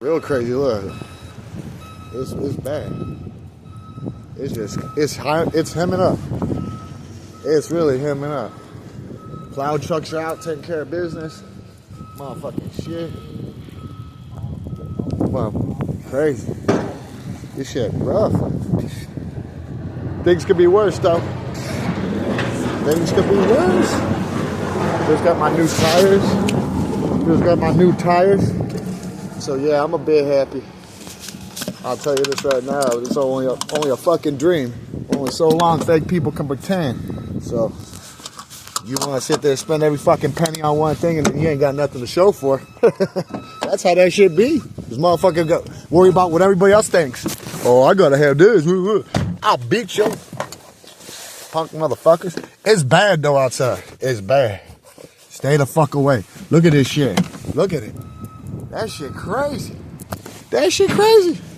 Real crazy, look. It's bad. It's hemming up. It's really hemming up. Plow trucks are out taking care of business. Motherfucking shit. Wow, crazy. This shit rough. Things could be worse though. Things could be worse. Just got my new tires. So yeah, I'm a bit happy. I'll tell you this right now, it's only a fucking dream. Only so long fake people can pretend. So you want to sit there and spend every fucking penny on one thing and then you ain't got nothing to show for. That's how that shit be. This motherfucker got worry about what everybody else thinks. Oh, I gotta have this. I'll beat you, punk motherfuckers. It's bad though outside. It's bad. Stay the fuck away. Look at this shit. Look at it. That shit crazy. That shit crazy.